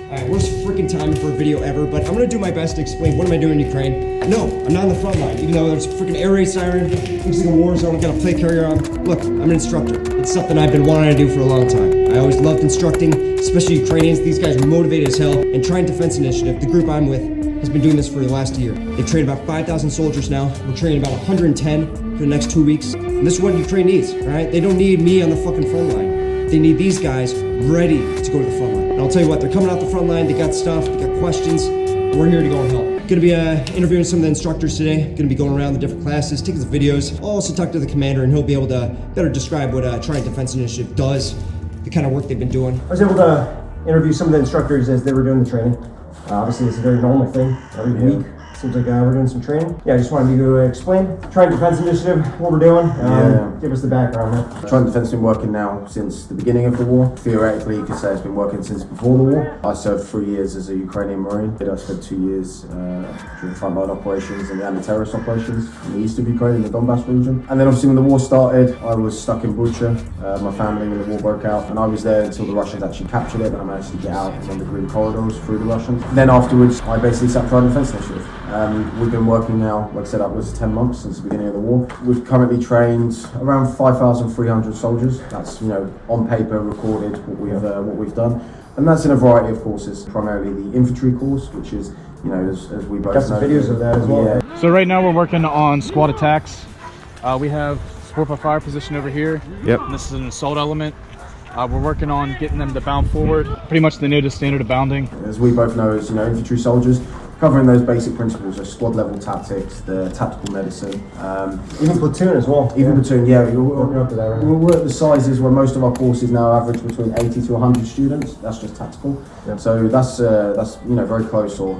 Alright, worst freaking time for a video ever, but I'm gonna do my best to explain what am I doing in Ukraine. No, I'm not on the front line, even though there's a freaking air raid siren, looks like a war zone, I've got a plate carrier on. Look, I'm an instructor. It's something I've been wanting to do for a long time. I always loved instructing, especially Ukrainians. These guys are motivated as hell. And Trident Defense Initiative, the group I'm with, has been doing this for the last year. They've trained about 5,000 soldiers now. We're training about 110 for the next 2 weeks. And this is what Ukraine needs, all right? They don't need me on the fucking front line. They need these guys ready to go to the front line. And I'll tell you what, they're coming out the front line, they got stuff, they got questions, and we're here to go and help. Gonna be interviewing some of the instructors today, gonna be going around the different classes, taking some videos. I'll also talk to the commander and he'll be able to better describe what Trident Defense Initiative does, the kind of work they've been doing. I was able to interview some of the instructors as they were doing the training. Obviously, it's a very normal thing every week. Seems like we're doing some training. Yeah, I just wanted to explain Trident Defense Initiative, what we're doing. Give us the background. Trident Defense has been working now since the beginning of the war. Theoretically, you could say it's been working since before the war. I served 3 years as a Ukrainian Marine. I spent 2 years during frontline operations and anti-terrorist operations in the east of Ukraine, in the Donbass region. And then obviously when the war started, I was stuck in Bucha, my family, when the war broke out. And I was there until the Russians actually captured it, and I managed to get out on the green corridors through the Russians. Then afterwards, I basically set up Trident Defense Initiative. We've been working now, like I said, upwards of 10 months since the beginning of the war. We've currently trained around 5,300 soldiers. That's, on paper recorded what we've done. And that's in a variety of courses, primarily the infantry course, which is, as we both know. Got some videos of that as well. Yeah. So right now we're working on squad attacks. We have support by fire position over here. Yep. And this is an assault element. We're working on getting them to bound forward. Pretty much the newest standard of bounding. As we both know as, infantry soldiers, covering those basic principles of squad level tactics, the tactical medicine. Even platoon as well. Platoon, yeah. We're at the sizes where most of our courses now average between 80 to 100 students. That's just tactical. Yep. So that's very close, or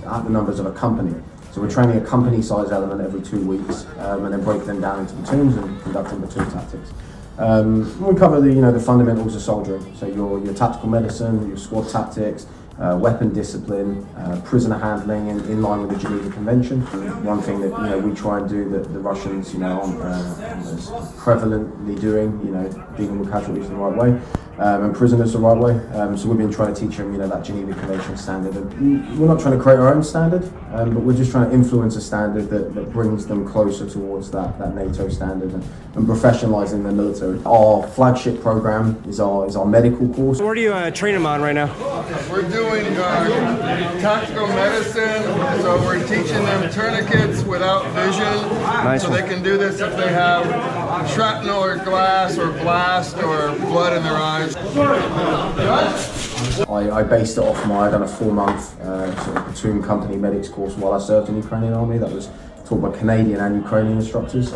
at the numbers of a company. So we're training a company size element every 2 weeks, and then break them down into platoons and conducting platoon tactics. We cover the fundamentals of soldiering. So your tactical medicine, your squad tactics, weapon discipline, prisoner handling in line with the Geneva Convention. One thing that we try and do that the Russians aren't as prevalently doing, dealing with casualties the right way, and prisoners the right way. So we've been trying to teach them that Geneva Convention standard. And we're not trying to create our own standard, but we're just trying to influence a standard that brings them closer towards that NATO standard and professionalising the military. Our flagship program is our medical course. What are you training them on right now? We're doing tactical medicine, so we're teaching them tourniquets without vision. Nice. So they can do this if they have shrapnel or glass or blast or blood in their eyes. I based it off I'd done a 4-month sort of platoon company medics course while I served in the Ukrainian army. That was taught by Canadian and Ukrainian instructors.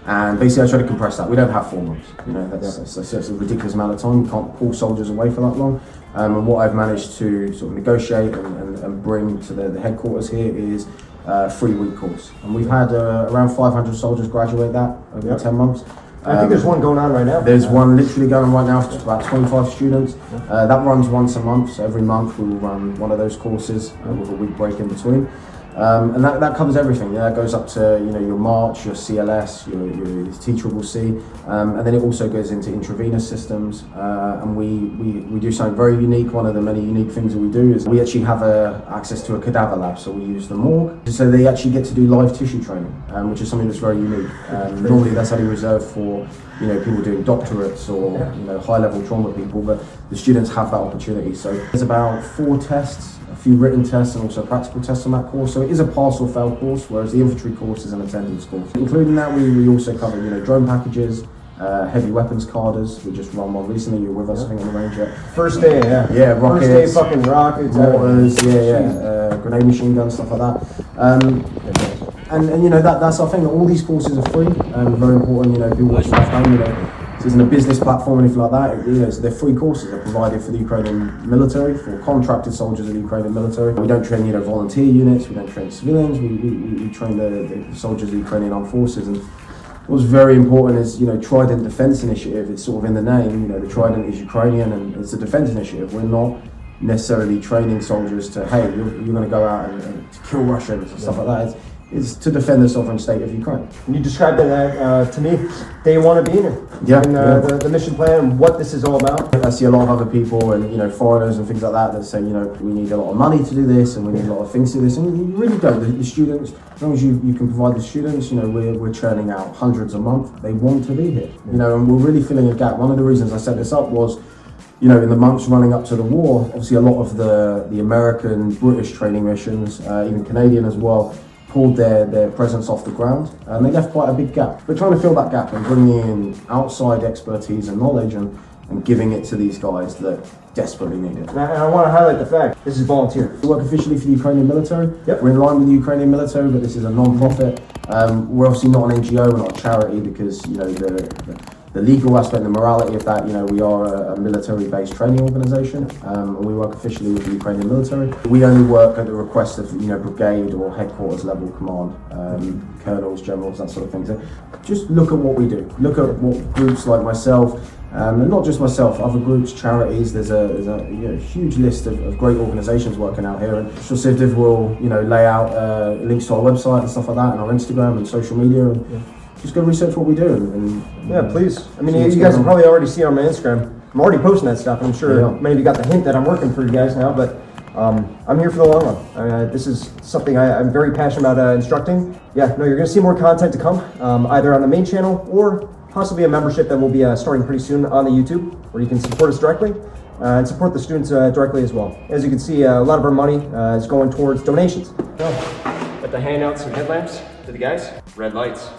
And basically I try to compress that. We don't have 4 months. That's a ridiculous amount of time. You can't pull soldiers away for that long. And what I've managed to sort of negotiate and bring to the headquarters here is a 3-week course. And we've had around 500 soldiers graduate that over 10 months. I think there's one going on right now. There's one literally going on right now for about 25 students. That runs once a month, so every month we will run one of those courses with a week break in between. And that covers everything. That goes up to your March, your CLS, your teachable C, and then it also goes into intravenous systems. And we do something very unique. One of the many unique things that we do is we actually have access to a cadaver lab. So we use the morgue, so they actually get to do live tissue training, which is something that's very unique. Normally that's only reserved for people doing doctorates or high-level trauma people, but the students have that opportunity. So there's about 4 tests, a few written tests and also practical tests on that course. So it is a pass or fail course, whereas the infantry course is an attendance course. Including that, we also cover drone packages, heavy weapons carders. We just run one recently. You're with us, I think, on the range yet. First day, yeah, rockets, first day, fucking rockets, mortars, grenade machine guns, stuff like that. And that's our thing. All these courses are free. Very important. People watching at home. This isn't a business platform or anything like that. They're free courses. They're provided for the Ukrainian military, for contracted soldiers of the Ukrainian military. We don't train volunteer units. We don't train civilians. We train the soldiers of the Ukrainian armed forces. And what's very important is Trident Defense Initiative. It's sort of in the name. The Trident is Ukrainian and it's a defense initiative. We're not necessarily training soldiers to, hey, you're going to go out and kill Russians and stuff like that. is to defend the sovereign state of Ukraine. And you described that to me. They want to be in it. Yeah, The mission plan and what this is all about. I see a lot of other people and, you know, foreigners and things like that that say, you know, we need a lot of money to do this and we need a lot of things to do this. And you really don't. The students, as long as you can provide the students, you know, we're churning out hundreds a month. They want to be here, you know, and we're really filling a gap. One of the reasons I set this up was, you know, in the months running up to the war, obviously a lot of the American, British training missions, even Canadian as well, pulled their presence off the ground, and they left quite a big gap. We're trying to fill that gap and bringing in outside expertise and knowledge and giving it to these guys that desperately need it. And I want to highlight the fact this is volunteer. We work officially for the Ukrainian military. Yep. We're in line with the Ukrainian military, but this is a non-profit. We're obviously not an NGO, we're not a charity, because, you know, the legal aspect, the morality of that, you know, we are a military-based training organisation, and we work officially with the Ukrainian military. We only work at the request of, you know, brigade or headquarters level command, colonels, generals, that sort of thing. So just look at what we do. Look at what groups like myself, and not just myself, other groups, charities. There's a you know, huge list of great organisations working out here, and Civdiv will, you know, lay out links to our website and stuff like that, and our Instagram and social media. And, just go research what we do. Yeah, please. I mean, you guys have probably already seen on my Instagram. I'm already posting that stuff. I'm sure many of you got the hint that I'm working for you guys now, but I'm here for the long run. This is something I'm very passionate about instructing. Yeah, no, you're going to see more content to come, either on the main channel or possibly a membership that will be starting pretty soon on the YouTube, where you can support us directly and support the students directly as well. As you can see, a lot of our money is going towards donations. Got to hand out some headlamps to the guys. Red lights.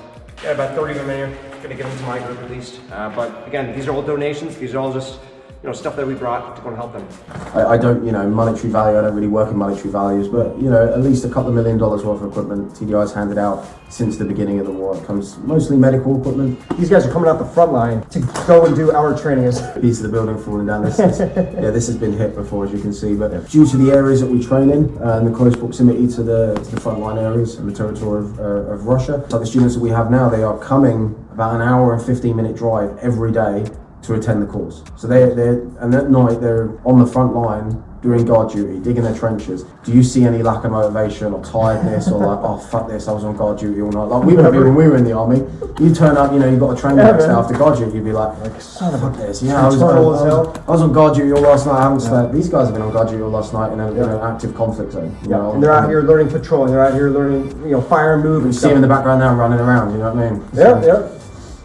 Got about 30 of them in here. Gonna give them to my group at least. But again, these are all donations. These are all just, you know, stuff that we brought to go and help them. I don't, you know, monetary value. I don't really work in monetary values, but, you know, at least a couple of $1 million worth of equipment TDI's handed out since the beginning of the war. It comes mostly medical equipment. These guys are coming out the front line to go and do our training. Piece of the building falling down. This has been hit before, as you can see. But due to the areas that we train in and the close proximity to the frontline areas and the territory of Russia, so the students that we have now, they are coming about an hour and 15-minute drive every day to attend the course. So and at night they're on the front line doing guard duty, digging their trenches. Do you see any lack of motivation or tiredness or like, oh fuck this, I was on guard duty all night? Like we would be when we were in the army. You turn up, you know, you've got a training next day after guard duty, you'd be like son of a this. Yeah, I was on guard duty all last night, I haven't slept. These guys have been on guard duty all last night in an active conflict zone. You know, and they're out here learning patrolling, they're out here learning, you know, fire and move. You see them in the background now running around, you know what I mean? Yep.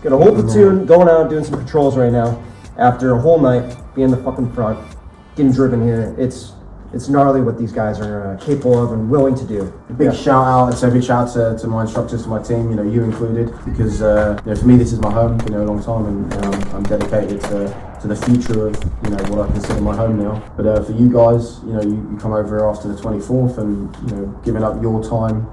Got a whole platoon going out doing some patrols right now after a whole night being the fucking front, getting driven here. It's gnarly what these guys are capable of and willing to do. A big shout out, so big shout out to my instructors, to my team, you know, you included, because you know, for me this is my home, you know, a long time, and I'm dedicated to the future of, you know, what I consider my home now. But for you guys, you know, you come over here after the 24th and, you know, giving up your time,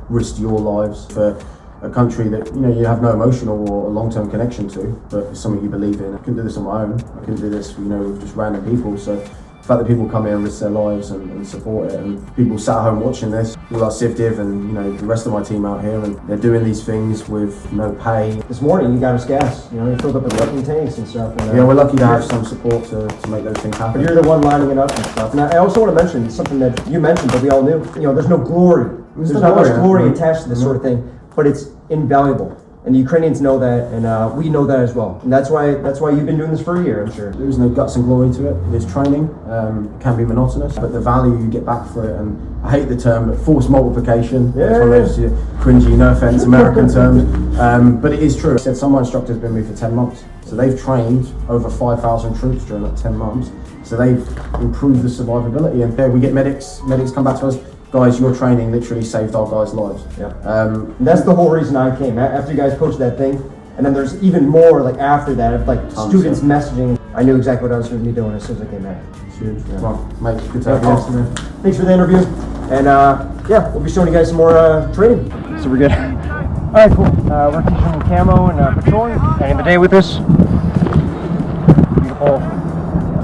risked your lives for a country that, you know, you have no emotional or long-term connection to, but it's something you believe in. I couldn't do this on my own. I couldn't do this, you know, with just random people. So the fact that people come here and risk their lives and support it, and people sat at home watching this, all like Civdiv and, you know, the rest of my team out here, and they're doing these things with no pay. This morning you got us gas, you know, you filled up the fucking tanks and stuff. And, yeah, we're lucky to have some support to make those things happen. But you're the one lining it up and stuff. And I also want to mention something that you mentioned, but we all knew. You know, there's no glory. There's not much glory attached to this sort of thing, but it's invaluable. And the Ukrainians know that, and we know that as well. And that's why you've been doing this for a year, I'm sure. There's no guts and glory to it. It is training. It can be monotonous, but the value you get back for it, and I hate the term, but force multiplication. Yeah. It's one of those cringy, no offense, American terms. But it is true. I said some of my instructors have been with me for 10 months. So they've trained over 5,000 troops during that 10 months. So they've improved the survivability. And there we get medics come back to us. Guys, your training literally saved our guys' lives. Yeah. And that's the whole reason I came. After you guys posted that thing, and then there's even more like after that of like students messaging. I knew exactly what I was going to be doing as soon as I came back. It's huge. Yeah. Well, mate, good to have you. Awesome. Thanks for the interview. And yeah, we'll be showing you guys some more training. So we're good. All right, cool. We're teaching camo and patrolling. Ending the day with us. Beautiful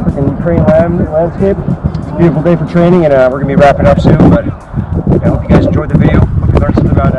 freaking Ukraine landscape. It's a beautiful day for training, and we're gonna be wrapping up soon. But I hope you guys enjoyed the video. Hope you learned something about